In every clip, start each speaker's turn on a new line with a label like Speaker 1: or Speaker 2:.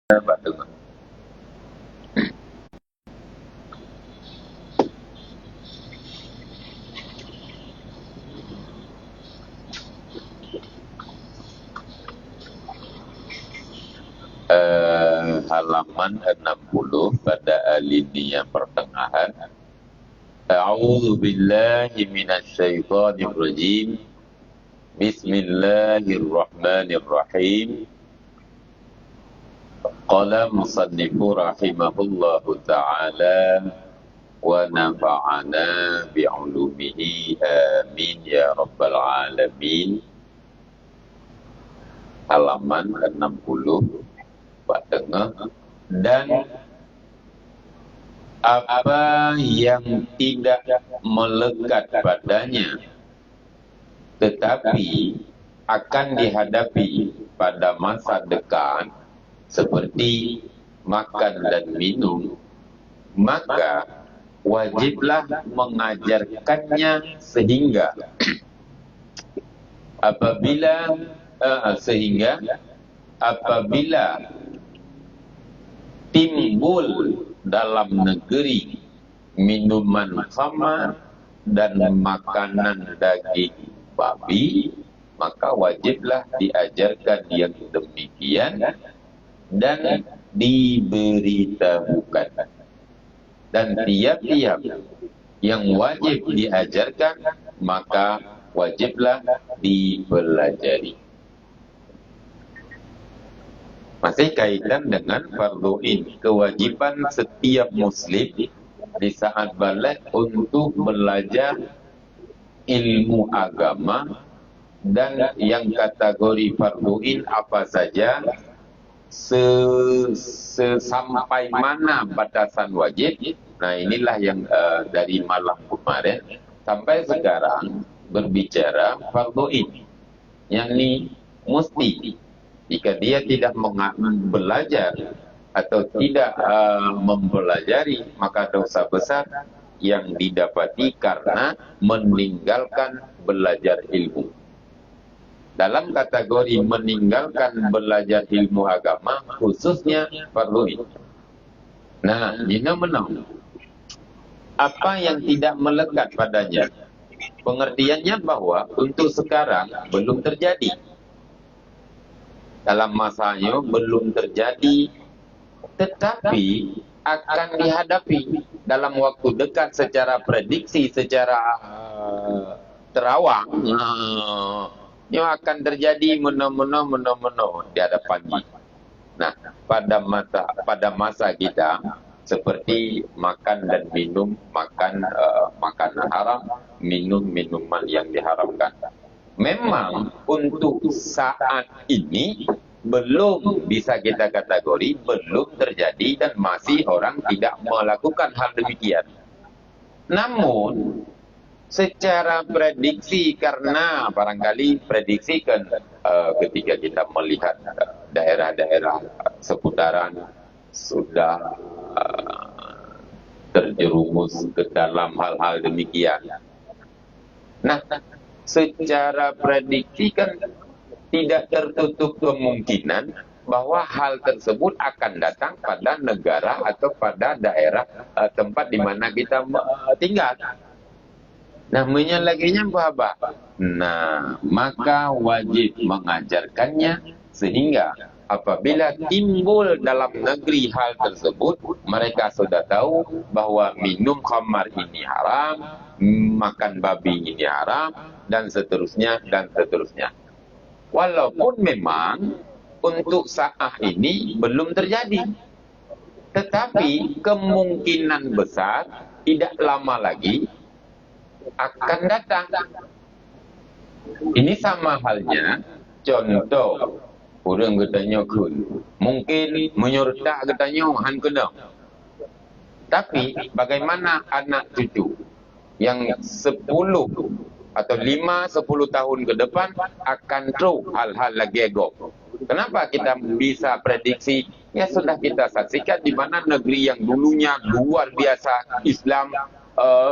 Speaker 1: Pak Tengah. Halaman 60 pada alinea pertengahan. A'udzu billahi minasyaitonir rajim. Bismillahirrahmanirrahim. Qala musannifu rahimahullahu ta'ala wa nafa'ana bi'ulumihi amin ya rabbal alamin. Halaman 60 Pak Tengah. Dan apa yang tidak melekat padanya tetapi akan dihadapi pada masa dekat seperti makan dan minum, maka wajiblah mengajarkannya sehingga apabila timbul dalam negeri minuman khamar dan makanan daging babi, maka wajiblah diajarkan yang demikian dan diberitahukan. Dan tiap-tiap yang wajib diajarkan, maka wajiblah dipelajari. Masih kaitan dengan fardhu ain, kewajiban setiap muslim di saat balik untuk belajar ilmu agama. Dan yang kategori fardhu ain apa saja, sampai mana batasan wajib. Nah, inilah yang dari malam kemarin sampai sekarang berbicara fardhu ain, yang ini mesti. Jika dia tidak belajar atau tidak mempelajari, maka dosa besar yang didapati karena meninggalkan belajar ilmu. Dalam kategori meninggalkan belajar ilmu agama, khususnya fardhu ain. Nah, jika menang, apa yang tidak melekat padanya? Pengertiannya bahwa untuk sekarang belum terjadi. Dalam masanya belum terjadi, tetapi akan dihadapi dalam waktu dekat secara prediksi, secara terawang. Ini akan terjadi mena-mena di hadapan kita. Nah, pada masa kita seperti makan dan minum, makan makanan haram, minum minuman yang diharamkan. Memang untuk saat ini belum bisa kita kategori belum terjadi dan masih orang tidak melakukan hal demikian. Namun secara prediksi, karena barangkali prediksi kan ketika kita melihat daerah-daerah seputaran sudah terjerumus ke dalam hal-hal demikian. Nah, secara prediksi kan tidak tertutup kemungkinan bahwa hal tersebut akan datang pada negara atau pada daerah tempat di mana kita tinggal. Namanya laginya apa? Nah, maka wajib mengajarkannya sehingga apabila timbul dalam negeri hal tersebut, mereka sudah tahu bahwa minum khamar ini haram, makan babi ini haram, dan seterusnya, dan seterusnya. Walaupun memang untuk saat ini belum terjadi, tetapi kemungkinan besar tidak lama lagi akan datang. Ini sama halnya, contoh, orang katanya kun, mungkin menyerta katanya han kena. Tapi bagaimana anak cucu yang 10 atau 5-10 tahun ke depan akan tahu hal-hal lagi ego. Kenapa kita bisa prediksi? Ya sudah kita saksikan di mana negeri yang dulunya luar biasa Islam,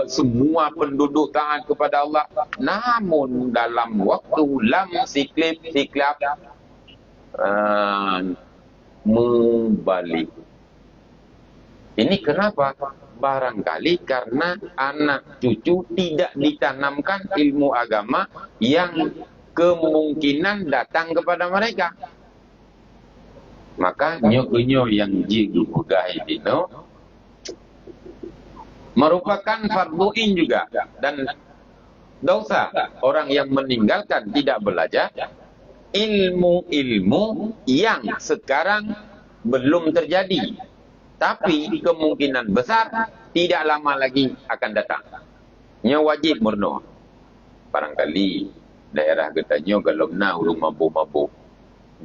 Speaker 1: semua penduduk taat kepada Allah, namun dalam waktu lam siklap membalik. Ini kenapa? Barangkali karena anak cucu tidak ditanamkan ilmu agama yang kemungkinan datang kepada mereka. Maka nyo yang jigu bugai dino merupakan farduin juga, dan dosa orang yang meninggalkan tidak belajar ilmu-ilmu yang sekarang belum terjadi, tapi kemungkinan besar tidak lama lagi akan datang. Nya wajib murno. Barangkali daerah getanyo galomna ulung mampu-mampu.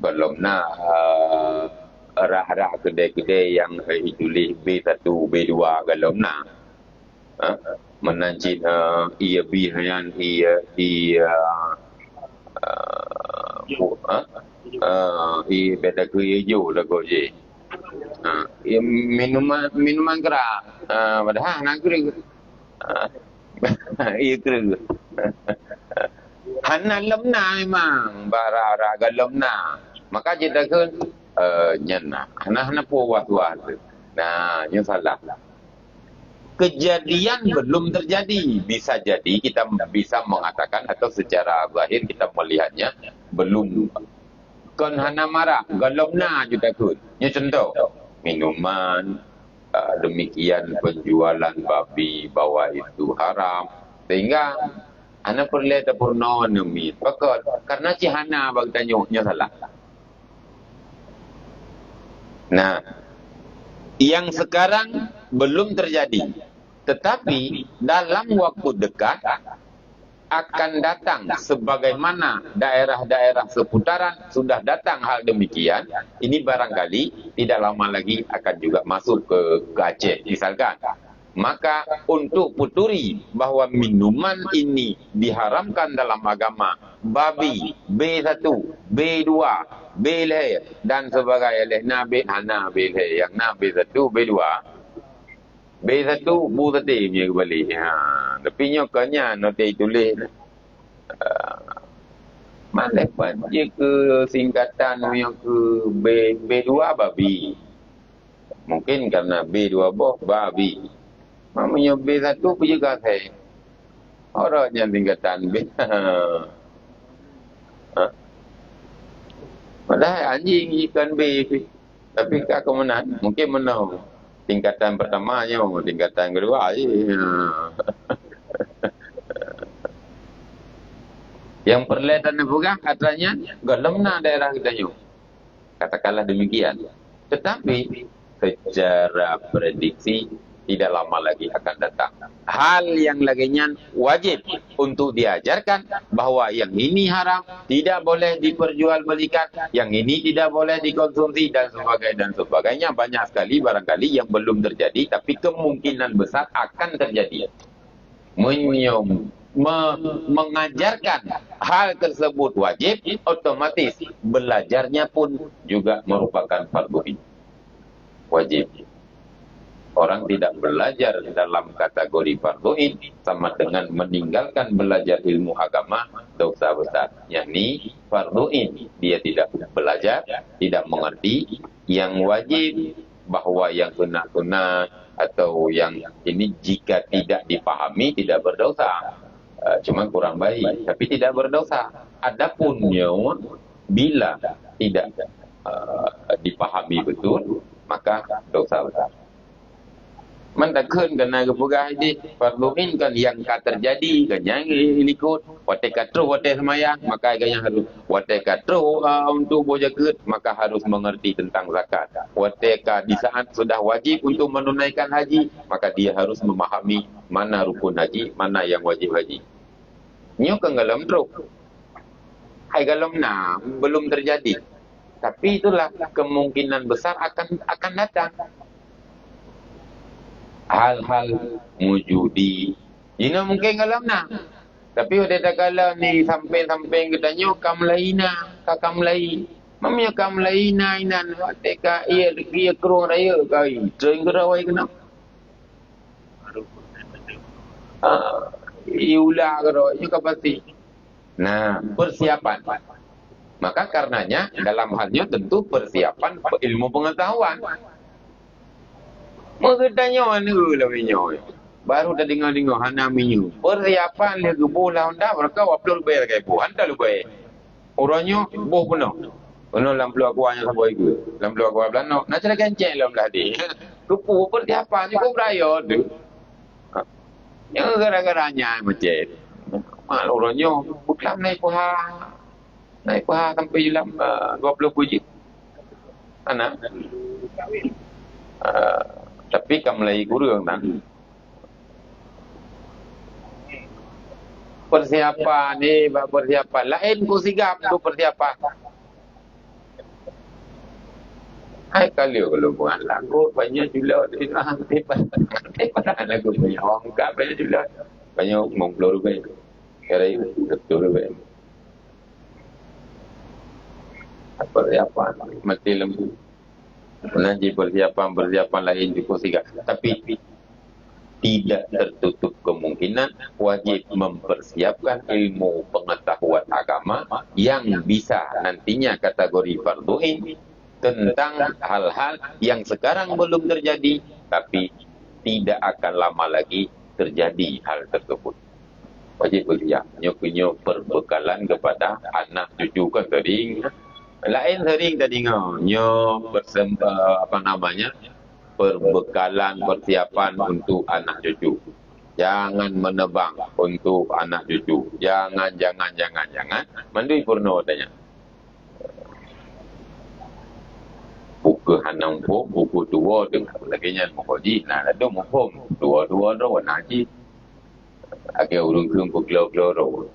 Speaker 1: Galomna arah-arah kedai-kedai yang ditulis B1, B2 galomna. Menancit ia bihayan ia beda ke hijau lah kau je. Minuman keras. Padahal nak kering. Ia kering. Hana lemna memang. Bara-bara lemna. Maka kita kan nyana. Hana puas-puas. Nah, yang salah. Kejadian belum terjadi. Bisa jadi kita bisa mengatakan atau secara zahir kita melihatnya belum. Kon hana marah, galomna juga kun. Nya contoh, minuman, demikian penjualan babi bawah itu haram. Sehingga ana perlu ta purno nemi. Pakot karena cihana bag tanyoknya salah. Nah, yang sekarang belum terjadi. Tetapi dalam waktu dekat akan datang, sebagaimana daerah-daerah seputaran sudah datang hal demikian. Ini barangkali tidak lama lagi akan juga masuk ke Aceh misalkan. Maka untuk puturi bahwa minuman ini diharamkan dalam agama, babi, B1, B2, B dan sebagainya, nabi hana B yang nabi B1, B2. B1 bu tadi punya kembali. Tapi nyokanya nanti tulis. Mana pun dia ke singkatan yang ke B2 babi. Mungkin karena B2 boh babi. Mamanya B1 pun juga saya. Orangnya singkatan B. Padahal anjing ikan B. Tapi kak kemenang. Mungkin menang. Tingkatan pertamanya, tingkatan kedua. Yang perlihatan bukan katanya galemna daerah kita nyu. Katakanlah demikian. Tetapi secara prediksi tidak lama lagi akan datang. Hal yang laginya wajib untuk diajarkan bahwa yang ini haram, tidak boleh diperjualbelikan, yang ini tidak boleh dikonsumsi dan sebagainya. Banyak sekali barangkali yang belum terjadi, tapi kemungkinan besar akan terjadi. Mengajarkan hal tersebut wajib, otomatis belajarnya pun juga merupakan fardu wajib. Orang tidak belajar dalam kategori farduin sama dengan meninggalkan belajar ilmu agama, dosa besar. Yakni farduin, dia tidak belajar, tidak mengerti yang wajib, bahwa yang sunat-sunat atau yang ini jika tidak dipahami tidak berdosa. Cuma kurang baik, tapi tidak berdosa. Adapun bila tidak dipahami betul, maka dosa besar. Mantakun kena kepugai di farduin kan yang terjadi kan yang ikut wate katro wate semayang, maka yang harus wate katro untuk bojakut, maka harus mengerti tentang zakat. Wate di saat sudah wajib untuk menunaikan haji, maka dia harus memahami mana rukun haji, mana yang wajib haji. Nyo kenggalam truk. Hai galam belum terjadi. Tapi itulah kemungkinan besar akan datang. Hal-hal mujudi. Ini mungkin galam Tapi udah tak galam ni sampai katanya kam lain. Mamnya kam lain inan wateka ia kerong raya kai. Train kerawai kena. Iulah kerawai juga pasti. Nah, persiapan. Maka karenanya dalam halnya tentu persiapan ilmu pengetahuan. Mengetanya mana lah minyak. Baru dah dengar-dengar hana minyak. Persiapan dia gebulah anda mereka waplu lebih lagi bu. Anda lebih. Orangnya boh penuh. Penuh dalam peluang kuahnya sampai itu. Dalam peluang kuah belano. Nak cakap kencing dalam belah dia. Kepu persiapan juga beraya tu. Yang gara-garanya macam. Mak orangnya bukan naik kuah. Naik kuah sampai dalam 20 puji. Anak. Tapi kamu lagi kurang tak? Persiapan ni, persiapan lain ku sigap tu persiapan. Hai kali kalau buat lagu banyak juga di tepat lagu banyak orang kat banyak juga banyak mengplor banyak kira betul banyak persiapan mati lembu nanti persiapan lain juga sigap tapi tidak tertutup kemungkinan wajib mempersiapkan ilmu pengetahuan agama yang bisa nantinya kategori fardhu'in tentang hal-hal yang sekarang belum terjadi tapi tidak akan lama lagi terjadi hal tersebut. Wajib bersiap punya perbekalan kepada anak cucu kan sering lain sering tadi nyo perbekalan persiapan untuk anak cucu. Jangan menebang untuk anak cucu. Jangan. Mandui purno tanya. Buku hanang pun, buku dua dengan laginya mengkaji. Nah, ada mumpung dua ro naji. Agak urung kempu kelo ro.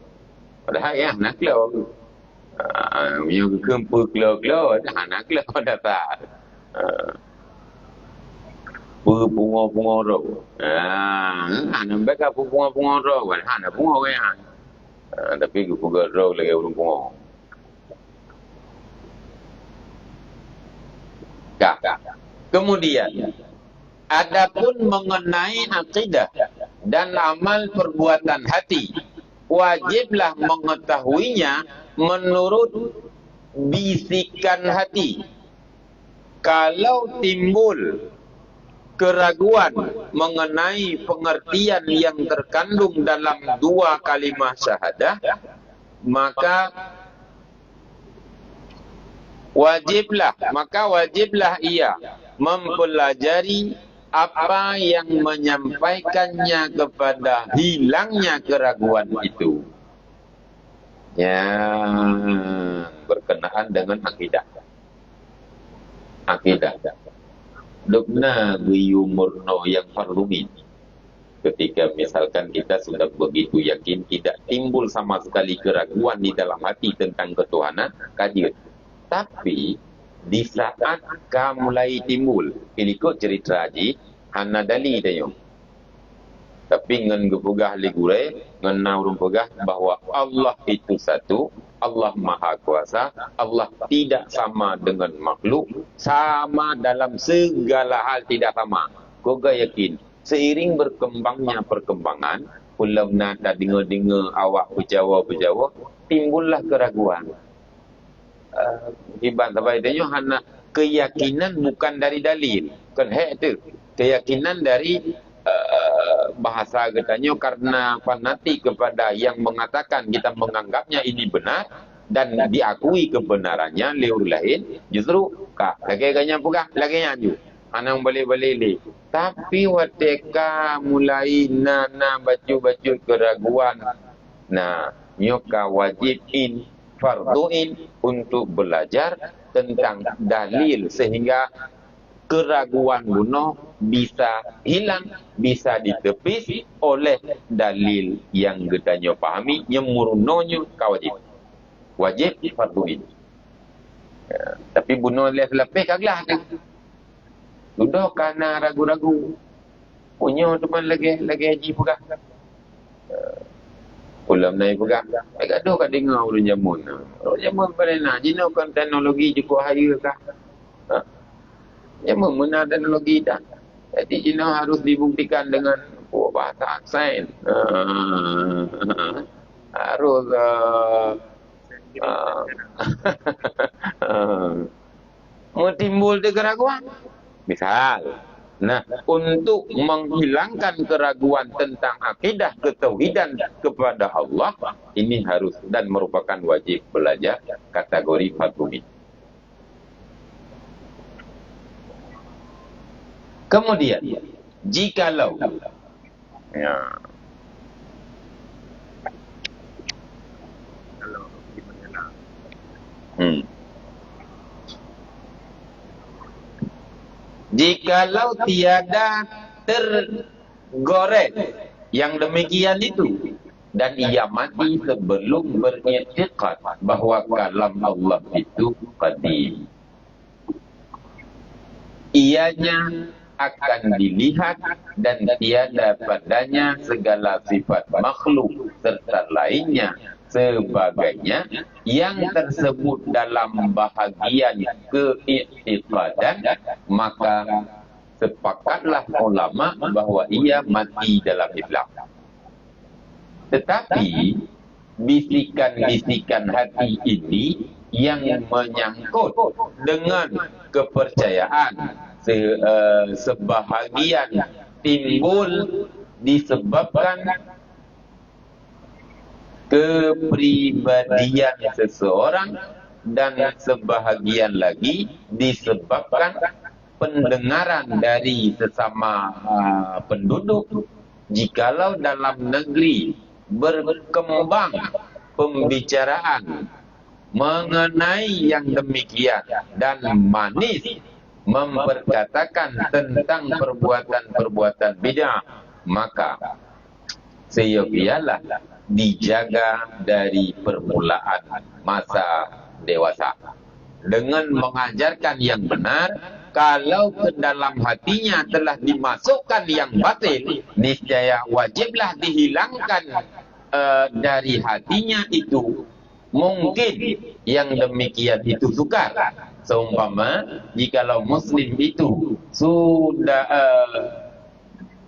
Speaker 1: Padahal ya nak kelo. Yang kempu kelo dah nak kelo dah tak. Bunga ro. Ana beka bunga ro kan. Ana bunga kan. Tapi bunga ro lagi urung bunga. Kemudian adapun mengenai akidah dan amal perbuatan hati wajiblah mengetahuinya menurut bisikan hati. Kalau timbul keraguan mengenai pengertian yang terkandung dalam dua kalimah syahadah, maka wajiblah ia mempelajari apa yang menyampaikannya kepada hilangnya keraguan itu. Yang berkenaan dengan akidah. Dukna umurno yang fardumin. Ketika misalkan kita sudah begitu yakin tidak timbul sama sekali keraguan di dalam hati tentang ketuhanan, kajian. Tapi di saat mulai timbul, ikut cerita haji, hana dali tayo. Tapi ngan gepugah ligure, ngan naurung pegah bahwa Allah itu satu, Allah Maha Kuasa, Allah tidak sama dengan makhluk, sama dalam segala hal tidak sama. Koga yakin, seiring berkembangnya perkembangan, ulam nada dengar-dengar awak berjawa, timbullah keraguan. Hiban sampai tanya hana keyakinan bukan dari dalil. Kan hak tu. Keyakinan dari bahasa katanya karena fanatik kepada yang mengatakan kita menganggapnya ini benar dan diakui kebenarannya liur lain justru lagi ganya pugah lagi nyanju anang balik-balik tapi wateka mulai nana baju keraguan nyoka wajibin farduin untuk belajar tentang dalil sehingga keraguan bunuh bisa hilang, bisa ditepis oleh dalil yang getanya pahami, yang murnonya kawajib. Wajib farduin. Tapi bunuh lepas kaglah kan. Sudah karena ragu-ragu. Punya teman lagi haji pegah. Ulam naik pegah. Gaduh kan dengar urun jamun. Urun jamun pada nak. Jina kan teknologi cukup haya kah? Yang memenang teknologi dah. Jadi Cina harus dibuktikan dengan bahasa sains. Harus Mau timbul di keraguan. Misal, nah, untuk menghilangkan keraguan tentang akidah ketauhidan kepada Allah, ini harus dan merupakan wajib belajar kategori fardu ain. Kemudian, jikalau ya, jikalau tiada tergores yang demikian itu, dan ia mati sebelum beriktikad bahwa kalam Allah itu qadim, ianya akan dilihat dan tiada padanya segala sifat makhluk serta lainnya sebagainya yang tersebut dalam bahagian keiktiqadan, maka sepakatlah ulama bahwa ia mati dalam Islam. Tetapi bisikan-bisikan hati ini yang menyangkut dengan kepercayaan sebahagian timbul disebabkan kepribadian seseorang, dan sebahagian lagi disebabkan pendengaran dari sesama penduduk. Jikalau dalam negeri berkembang pembicaraan mengenai yang demikian dan manis memperkatakan tentang perbuatan-perbuatan bid'ah, maka seyogialah dijaga dari permulaan masa dewasa dengan mengajarkan yang benar. Kalau ke dalam hatinya telah dimasukkan yang batil, niscaya wajiblah dihilangkan dari hatinya itu. Mungkin yang demikian itu sukar. Seumpama jikalau muslim itu sudah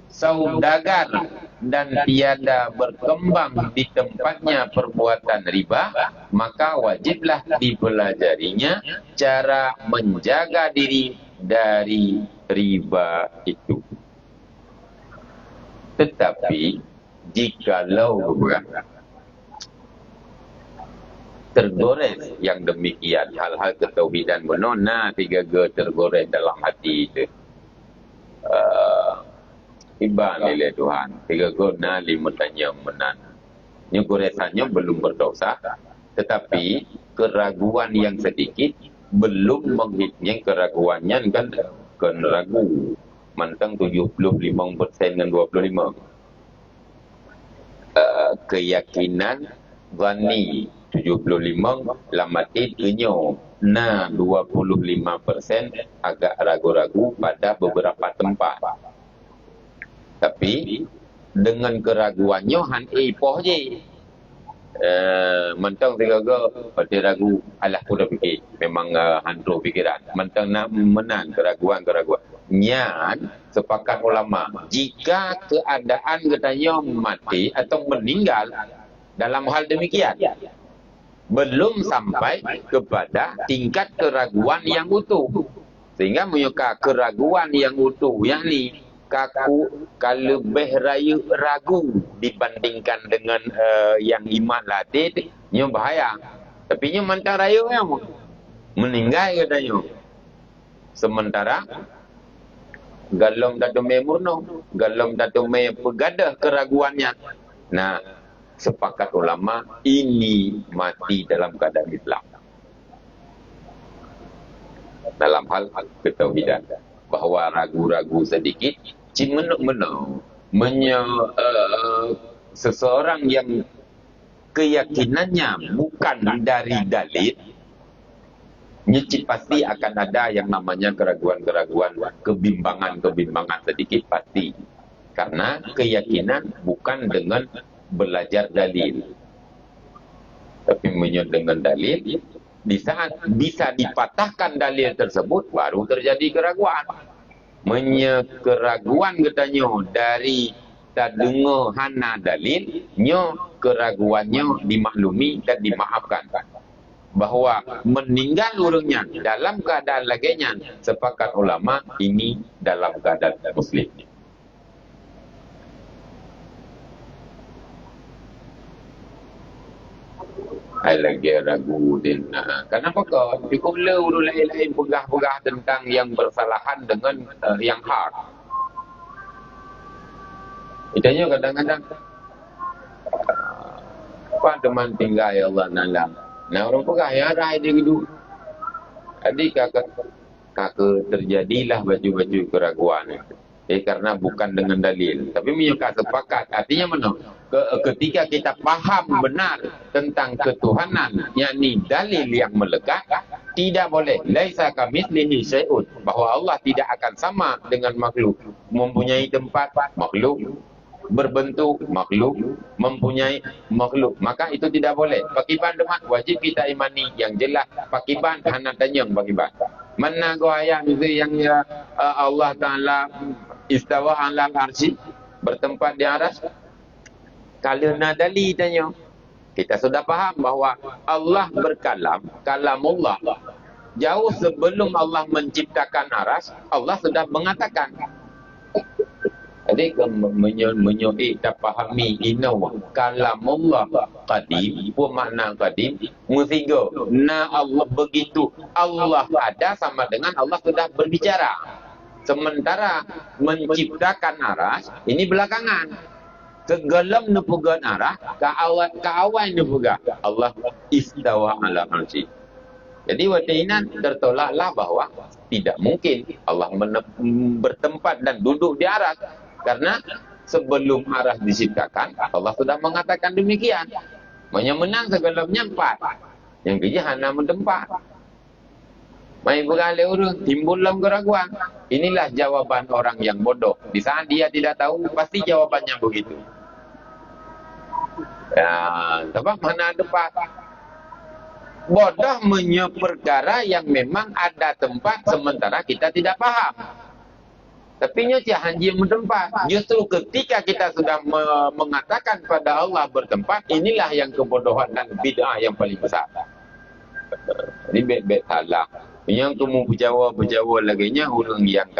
Speaker 1: saudagar dan tiada berkembang di tempatnya perbuatan riba, maka wajiblah dipelajarinya cara menjaga diri dari riba itu. Tetapi jikalau tergores yang demikian, hal-hal ketauhidan menona 3G tergores dalam hati itu, iba nilai Tuhan 3G na 5 tanya menan, ini goresannya belum berdosa, tetapi keraguan yang sedikit belum menghitnya keraguannya kan ragu mantang 75% dan 25, keyakinan wani 75 lamatin kenyo, nah 25% agak ragu-ragu pada beberapa tempat. Tapi dengan keraguannya han ipoh je, mentang tiga pada ragu, alah aku dah fikir memang hantu fikiran, mentang nak menan keraguan nyan sepakat ulama, jika keadaan katanya mati atau meninggal dalam hal demikian belum sampai kepada tingkat keraguan yang utuh, sehingga menyuka keraguan yang utuh, yakni kaku kalebih ragu dibandingkan dengan yang iman latih, nyo bahaya. Tapi nyo mantang rayu yang meninggal katanya. Sementara galom datu me murno, galom datu me pegadah keraguannya. Nah, sepakat ulama ini mati dalam keadaan Islam. Dalam hal ketauhidan, bahwa ragu-ragu sedikit, cimenuk-menuk seseorang yang keyakinannya bukan dari dalil, nyicip pasti akan ada yang namanya keraguan-keraguan, kebimbangan-kebimbangan sedikit pasti. Karena keyakinan bukan dengan belajar dalil, tapi menyebut dengan dalil. Di saat bisa dipatahkan dalil tersebut, baru terjadi keraguan. Keraguan katanya dari tak dengar hana dalil, nyo keraguannya dimaklumi dan dimaafkan. bahwa meninggal orangnya dalam keadaan laganya, sepakat ulama ini dalam keadaan muslim. Saya lagi ragu din. Kenapa kau? Dikula urut lain-lain pegah-pegah tentang yang bersalahan dengan yang hak. Itanya kadang-kadang apa teman tinggal ya Allah nalang. Nah orang pegah ya rai dia gitu. Adik kakak terjadilah baju-baju keraguan. Karena bukan dengan dalil, tapi menyukai sepakat. Artinya mana? Ketika kita paham benar tentang ketuhanan, yakni dalil yang melekat, tidak boleh. Laisa kamitslihi syai'un, bahwa Allah tidak akan sama dengan makhluk. Mempunyai tempat makhluk, berbentuk makhluk, mempunyai makhluk, maka itu tidak boleh. Pakiban demat wajib kita imani yang jelas. Pakiban hana tanyang pakiban. Mana go ayat itu yang Allah Taala istawa ala arsy, bertempat di aras. Kalau nadali tanya, kita sudah paham bahwa Allah berkalam, kalamullah. Jauh sebelum Allah menciptakan aras, Allah sudah mengatakan. Jadi menyuai tak pahami inau kalamullah qadim, apa makna qadim? Musigo. Na Allah begitu. Allah ada sama dengan Allah sudah berbicara. Sementara menciptakan aras ini belakangan. Kegelam nepugan arah, kaawai nepuga. Allah istawa ala arsy. Jadi wadinan tertolaklah bahwa tidak mungkin Allah bertempat dan duduk di aras. Karena sebelum aras diciptakan, Allah sudah mengatakan demikian. Menang segelamnya 4. Yang ketiga hanya mentempat. Mai bergalai urang, timbul dalam keraguan. Inilah jawaban orang yang bodoh. Di saat dia tidak tahu, pasti jawabannya begitu. Ya, sebab mana tempat. Bodoh perkara yang memang ada tempat sementara kita tidak paham. Tapi nyonya hanji bertempat. Justru ketika kita sudah mengatakan pada Allah bertempat, inilah yang kebodohan dan bid'ah yang paling besar. Ini bet-bet salah. Yang kamu berjawab laginya orang yang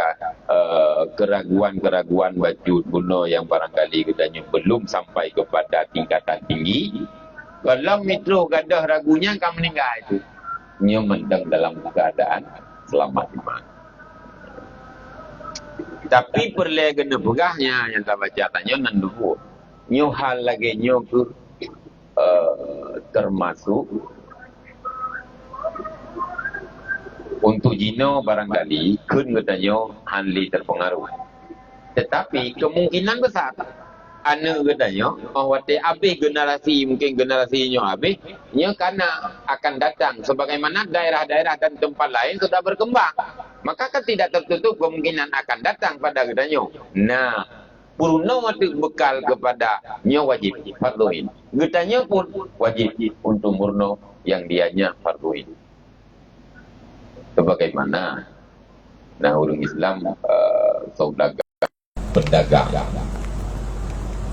Speaker 1: keraguan-keraguan baju kuno yang barangkali katanya belum sampai kepada tingkatan tinggi. Kalau metro gadah ragunya kamu meninggal itu. Nyo mendang dalam keadaan selamat iman. Tapi perle kena pegahnya yang tak baca tanya nanduhu. Nyo hal lagi nyo ke termasuk untuk jino barangkali kun katanya hanli terpengaruh. Tetapi kemungkinan besar ane katanya wate habis generasi, mungkin generasinya habis nya karena akan datang sebagaimana daerah-daerah dan tempat lain sudah berkembang. Maka kan tidak tertutup kemungkinan akan datang pada katanya. Nah, purno mati bekal kepada nya wajib farduin. Katanya pun wajib untuk murno yang dianya farduin. Sebagaimana nah orang Islam saudagar berdagang.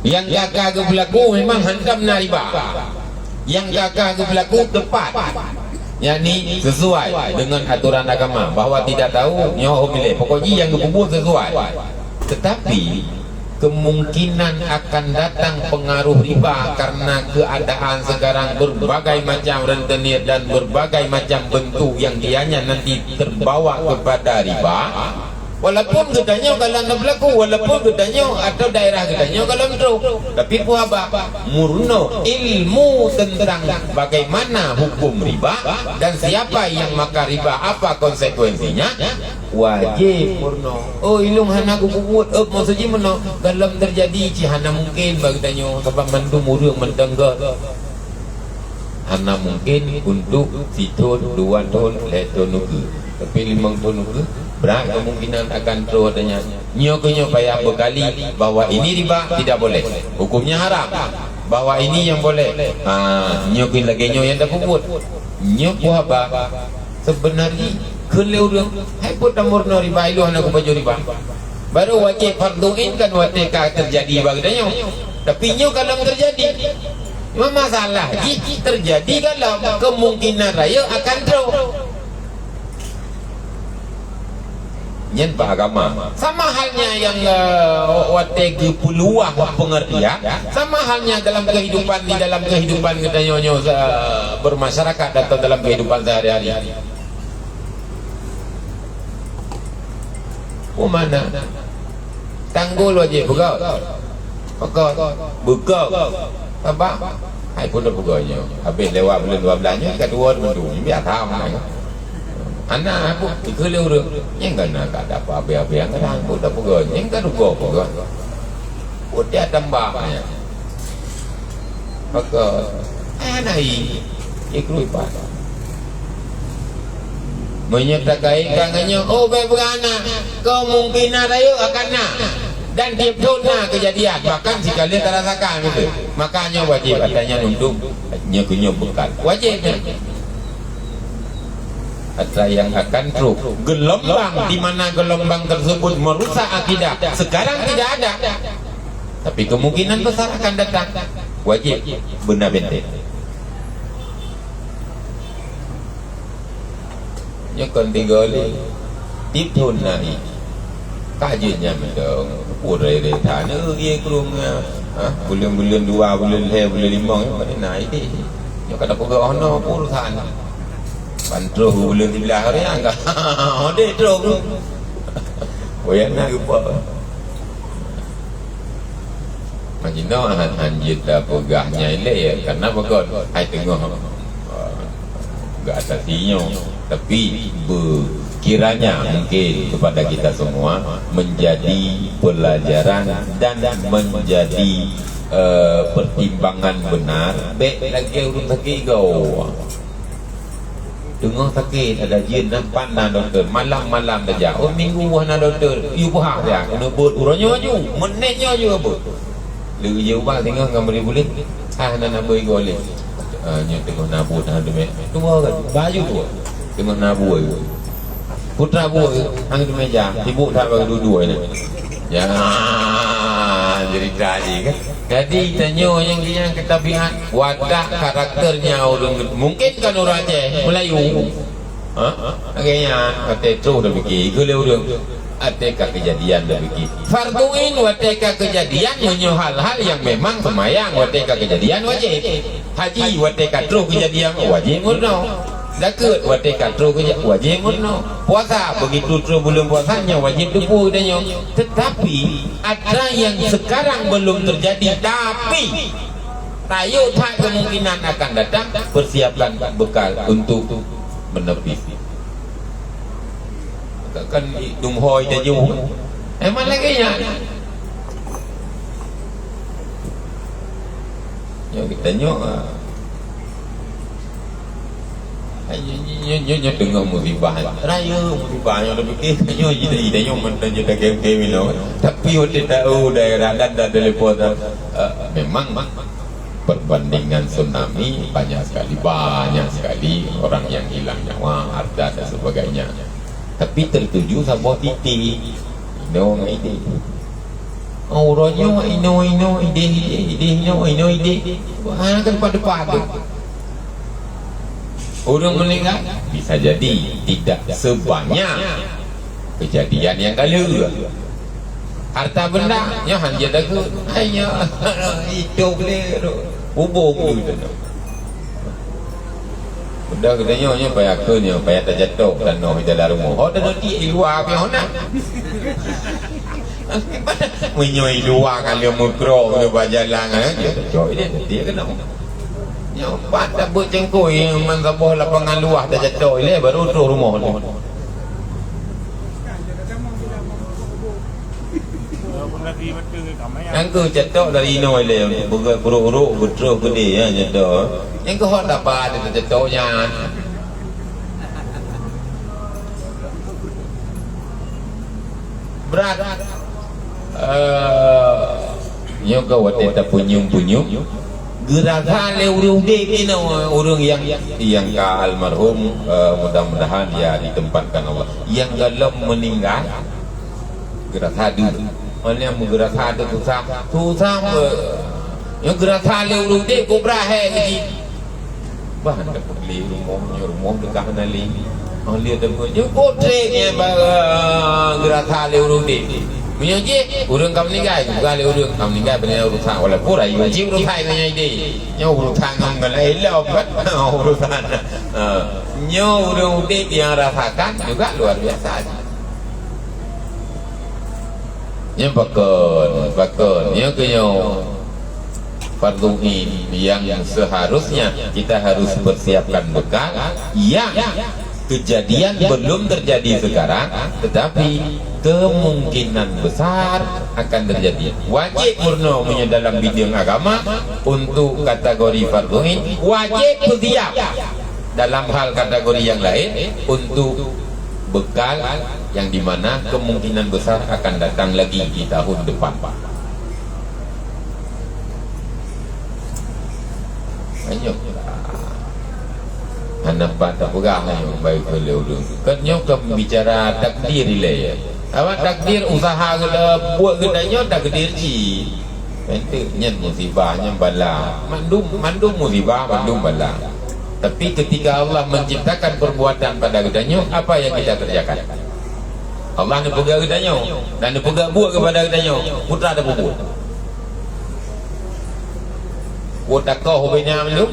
Speaker 1: Yang kakak berlaku memang hantam riba. Yang kakak berlaku tepat. yakni sesuai dengan aturan agama, bahwa tidak tahu nyawa milik pokoknya yang kubur sesuai. Tetapi kemungkinan akan datang pengaruh riba karena keadaan sekarang berbagai macam rentenir dan berbagai macam bentuk yang dianya nanti terbawa kepada riba. Walaupun katanya kalau anda berlaku, walaupun katanya atau daerah katanya kalau metro, tapi puaba murno ilmu tentang bagaimana hukum riba dan siapa yang makan riba, apa konsekuensinya, wajib murno. Oh ilung hana kubut, maksudnya murno dalam terjadi cihana mungkin bagitanya sebab mandu murung mendenggar. Hana mungkin untuk situ 2 tahun leto nuku, tapi 5 tahun nuku berat kemungkinan akan terus adanya nyokonya payah berkali bahwa ini riba tidak boleh, hukumnya haram, bahwa ini yang boleh. Nyokin lagi nyok yang tak kubut nyok apa sebenarnya kalau orang hai pun murno riba ilu anak baju riba baru wajib farduin kan watika terjadi bagdanya. Tapi nyok kalau terjadi Cuma masalah terjadi kalau kemungkinan raya akan teruk. Nyen agama sama halnya yang wategi peluang pengertian, sama halnya dalam kehidupan kita nyonya bermasyarakat atau dalam kehidupan sehari-hari. Mana tanggul wajib buka apa hai pun dah bukanya habis lewat bulan 12 nya kedua mendung biar tahu anak aku ikut lewat yang kena tak ada apa-apa yang kadang pun dah bukanya yang kan buka udah tambahnya maka anak ikut apa menyertakan kangannya beranak kemungkinan raya akan nak dan tiap tahun kejadian bahkan jika dia terasakan gitu makanya wajib adanya untuk nyegunya bekal wajibnya ada yang akan teruk gelombang di mana gelombang tersebut merusak akidah sekarang tidak ada tapi kemungkinan besar akan datang wajib benar bente nyekan tiga kali tiap tahun naik kajiannya mendong urai tanah dia kurung bulan 2 bulan 5 bulan naik deh yang kata pegawai ono urusan pantro bulan 11 hari enggak ada terus boyan nak apa macam mana anjir dah pegahnya ile ya karena bagon ai tengah enggak ada sinyo tapi kiranya mungkin kepada kita semua menjadi pelajaran dan menjadi pertimbangan benar baik lagi urut sakit kau dengar sakit ada jin nampak nak doktor malam-malam dah jauh minggu nak doktor you faham tak kena buat uranya je menitnya je apa lebih jauh bang tengok dengan boleh nak beri golek nya tengok nabut ada mek tua kan baju tua tengok nabut putra bu hang di meja ibu tak bagi dua-dua ni ya jadi tadi kan jadi tanya yang ketabiat watak karakternya orang mungkin kan orang Aceh Melayu akhirnya kata terus dah fikir kalau orang ateka kejadian dah fikir farduin wateka kejadian menyo hal-hal yang memang semayang wateka kejadian wajib haji wateka terus kejadian wajib murno zakat wateka terus wajib murno puasa begitu terus bulan puasanya wajib tupu dan tetapi ada yang sekarang belum terjadi tapi tayo tak kemungkinan akan datang persiapkan bekal untuk menepis kan dumhoi dah jauh emang lagi ya kita nyok nyo dengar musibah raya musibah yang lebih nyo jadi nyo mentang jadi game no tapi udah tahu daerah dan telepon memang perbandingan tsunami banyak sekali orang yang hilang nyawa harta dan sebagainya tapi tertuju sebuah titik ide orangnya ide kan pada orang meninggal bisa jadi tidak sebanyak kejadian yang kali harta benda nya hanya dagu hanya itu boleh hubung gitu udah katanya payah kenya payah terjatuh tanah di dalam rumah dah di luar ke mana menyoi luar kalau mukro ke berjalan joy dia kena nyobat dah bercengkui mensabah lapangan luar dah jatuh ile baru tu rumah ni yang ke jatuh dari ino ile buruk-buruk betul gede ya jatuh yang ke hot dapat dia jatuhnya berat nyo ke wate ta punyung-punyung gerakan leu dek ini orang yang ke almarhum mudah-mudahan ya ditempatkan Allah yang dalam meninggal gerak hadu mana yang menggerak hadu susah Yang gerak tali urut dia kau berahe lagi. Bahan dah perli rumah dekat nali. Oh lihat dah punya kotrenya gerak tali urut dia. Punya je urang kamu meninggal, bukan urang kamu meninggal benar urusan walaupun ayu je urusan punya ide. Nyo urusan kamu kan elok kan urusan. Nyo urang dia yang rasakan juga luar biasa. Yang bakon, yang kenyo fardu ini yang seharusnya kita harus persiapkan bekal yang kejadian belum terjadi sekarang, tetapi kemungkinan besar akan terjadi. Wajib murno punya dalam bidang agama untuk kategori fardu ini, wajib bersiap dalam hal kategori yang lain untuk bekal yang dimana kemungkinan besar akan datang lagi di tahun depan. Ayo anak pada pegang yang baik beliau dulu. Kan nyok bicara takdir ile. Awak takdir usaha kita buat kedanya takdir ji. Ente nyen musibahnya bala. Mandum musibah, mandum bala. Tapi ketika Allah menciptakan perbuatan pada kedanya, apa yang kita kerjakan? Allah ni pegang kedanya dan dia pegang buat kepada kedanya. Putra ada buat. Otak kau hobenya melu,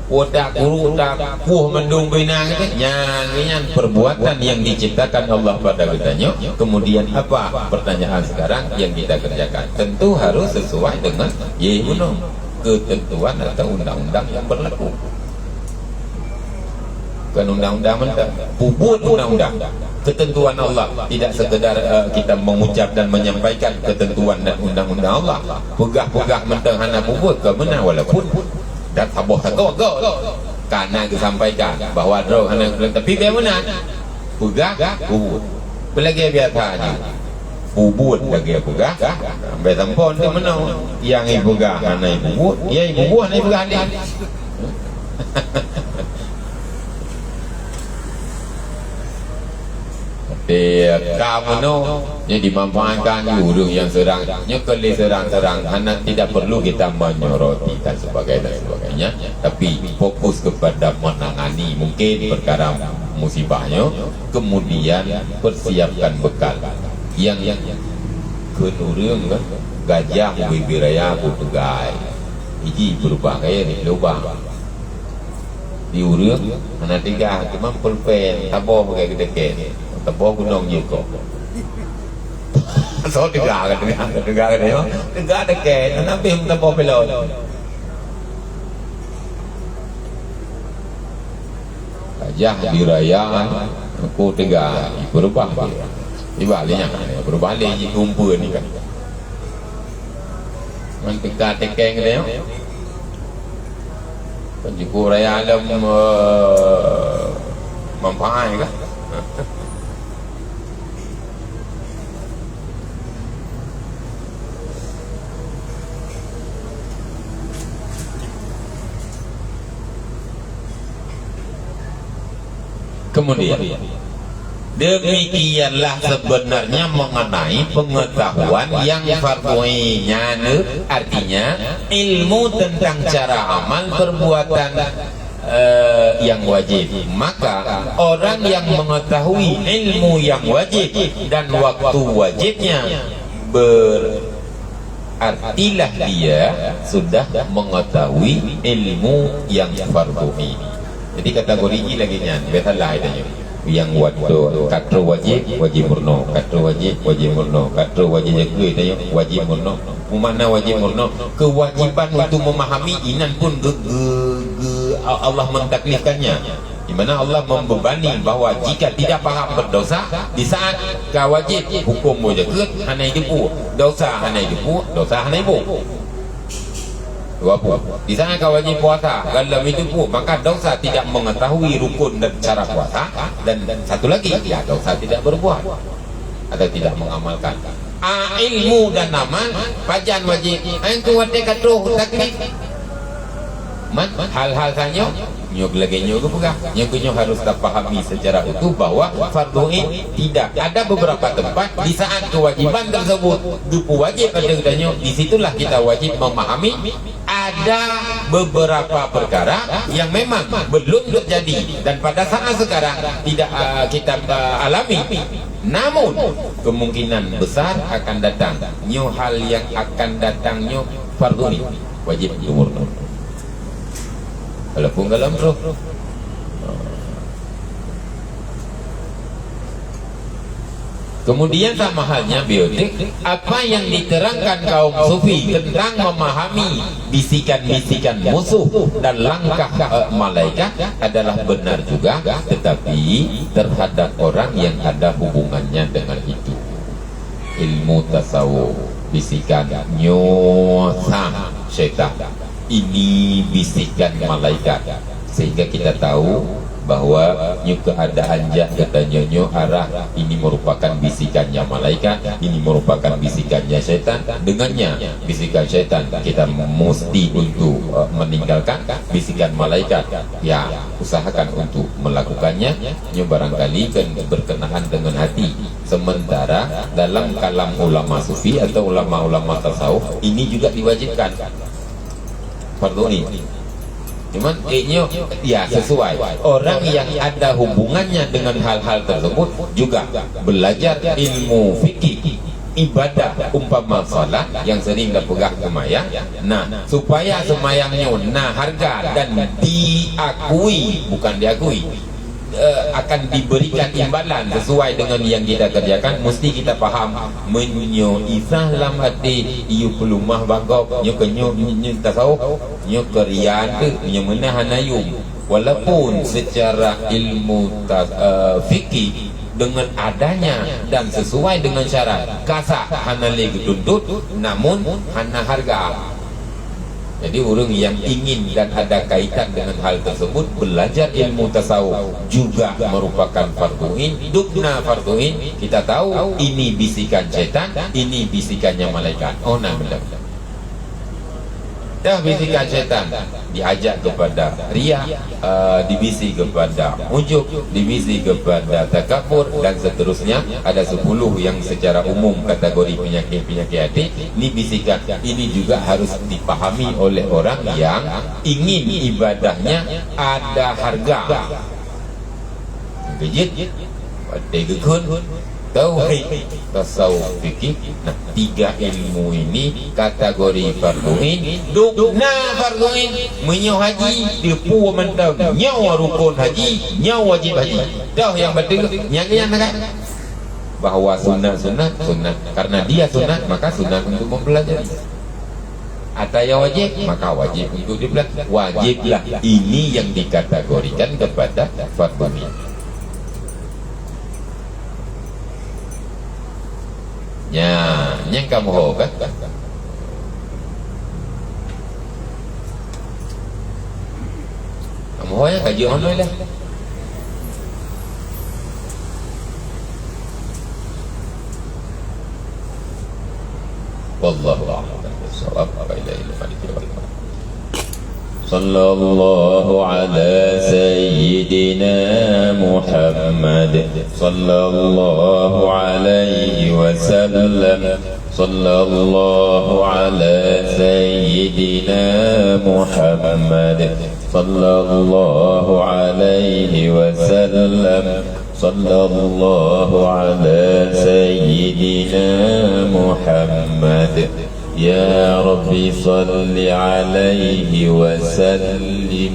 Speaker 1: otak guru otak kuh mendung bina gitu. Nyanyian perbuatan yang diciptakan Allah pada kitanya. Kemudian apa pertanyaan sekarang yang kita kerjakan? Tentu harus sesuai dengan ketentuan atau undang-undang yang berlaku. Bukan undang-undang mentah, puput undang-undang. Ketentuan Allah tidak sekedar kita mengucap dan menyampaikan ketentuan dan undang-undang Allah. Pegah-pegah mentang hana puput ke mana walaupun dah taboh takut karena disampaikan bahawa roh hana tapi bagaimana pegah puput pelagi biasa aja puput lagi pegah sampai tampon tu mana yang ibu pegah hana ibu puput ya ibu puput hana ibu pegah ni. Kamu no yang dimanfaatkan urung yang serang nyekeli serang-serang anak tidak perlu kita menyoroti dan sebagainya, tapi fokus kepada menangani mungkin perkara musibahnya, kemudian persiapkan bekal yang kenurung kan gajah bibiraya butugai iji berubah kayak ni lubang di urung anak tiga cuma pulpen taboh kayak gede taboh gunung je kok. So dengar dia. Dengar dekat, nabi taboh pelot. Gajah dirayaan, aku tiga berubah. Ibaliknya berubah lagi kumpul ni kan. Mantika tekeng dia. Penjuku raya alam mempai kan. Kemudian demikianlah sebenarnya mengenai pengetahuan yang fardunya, artinya ilmu tentang cara amal perbuatan yang wajib. Maka orang yang mengetahui ilmu yang wajib dan waktu wajibnya berartilah dia sudah mengetahui ilmu yang fardu ini. Jadi kategori ini lagi nyan, betul lah itu yang waktu katro wajib murno, katro wajib murno, katro wajib jaga itu wajib murno. Mana wajib murno? Kewajiban untuk memahami inan pun Allah mentaklifkannya. Di mana Allah membebani bahawa jika tidak paham berdosa di saat kawajib hukum boleh jaga, hana hidup dosa hana hidup dosa hana hidup. Di sana kau wajib puasa, kalau itu pun maka dosa tidak mengetahui rukun dan cara puasa, dan satu lagi ya dosa tidak berbuat atau tidak mengamalkan. Ilmu dan amal pajan wajib. Yang tu wate katro taklif. hal-hal sanyo nyok lagi nyok pegah nyok harus tak pahami secara utuh bahwa fardhu ain tidak ada beberapa tempat di saat kewajiban tersebut dupu wajib pada nyok, disitulah kita wajib memahami ada beberapa perkara yang memang belum terjadi dan pada saat sekarang tidak kita alami, namun kemungkinan besar akan datang nyo hal yang akan datang nyo fardhu ain wajib diumurkan walaupun dalam roh. Kemudian sama halnya biotik, apa yang diterangkan kaum sufi tentang memahami bisikan-bisikan musuh dan langkah malaikat adalah benar juga, tetapi terhadap orang yang ada hubungannya dengan itu. Ilmu tasawuf, bisikan nyosa syaitan, ini bisikan malaikat, sehingga kita tahu bahwa keadaan katanya arah ini merupakan bisikannya malaikat, ini merupakan bisikannya syaitan. Dengannya bisikan syaitan kita mesti untuk meninggalkan bisikan malaikat, ya usahakan untuk melakukannya. Barangkali kan berkenaan dengan hati. Sementara dalam kalam ulama sufi atau ulama-ulama tasawuf ini juga diwajibkan fardhu ain. Cuman ya sesuai orang yang ada hubungannya dengan hal-hal tersebut juga belajar ilmu fikih ibadah umpama salat yang sering dipegang semayang, nah supaya semayangnya harga dan diakui, bukan diakui, akan diberikan imbalan sesuai dengan yang kita kerjakan. Mesti kita faham menyo isah dalam hati iu pelumah bangkok nyo kenyo tasawuf nyo kerian nyo menahan ayum, walaupun secara ilmu fikih dengan adanya dan sesuai dengan syarat kasa hana lagi tuntut, namun hana harga. Jadi orang yang ingin dan ada kaitan dengan hal tersebut belajar ilmu tasawuf juga merupakan fardhu ain. Dukna fardhu ain kita tahu ini bisikan setan, ini bisikannya malaikat. Oh nah benar. Dah bisikan setan diajak kepada riya, dibisi kepada ujub, dibisi kepada takabur dan seterusnya. Ada 10 yang secara umum kategori penyakit-penyakit hati. Ini bisikan, ini juga harus dipahami oleh orang yang ingin ibadahnya ada harga. Kejit, tegekun, tauhid, tasawuf, fikih. Nah, 3 ilmu ini kategori fardhu ain. Dukna fardhu ain menyo haji depu mentau nyawa rukun haji, nyawa wajib haji. Dah yang betul nyanya nak bahwa sunat karena dia sunat maka sunat untuk mempelajari. Atau yang wajib maka wajib untuk dipelajari. Wajiblah ini yang dikategorikan kepada fardhu ain. Yang kamu ho kan? Kamu ho yang kaji online lah. Wallahu a'lam bishawab. Sallallahu ala sayyidina Muhammad sallallahu alaihi wasallam. Sallallahu ala sayyidina Muhammad sallallahu alaihi wasallam. Sallallahu ala sayyidina Muhammad. Ya Rabbi salli alaihi wa sallim.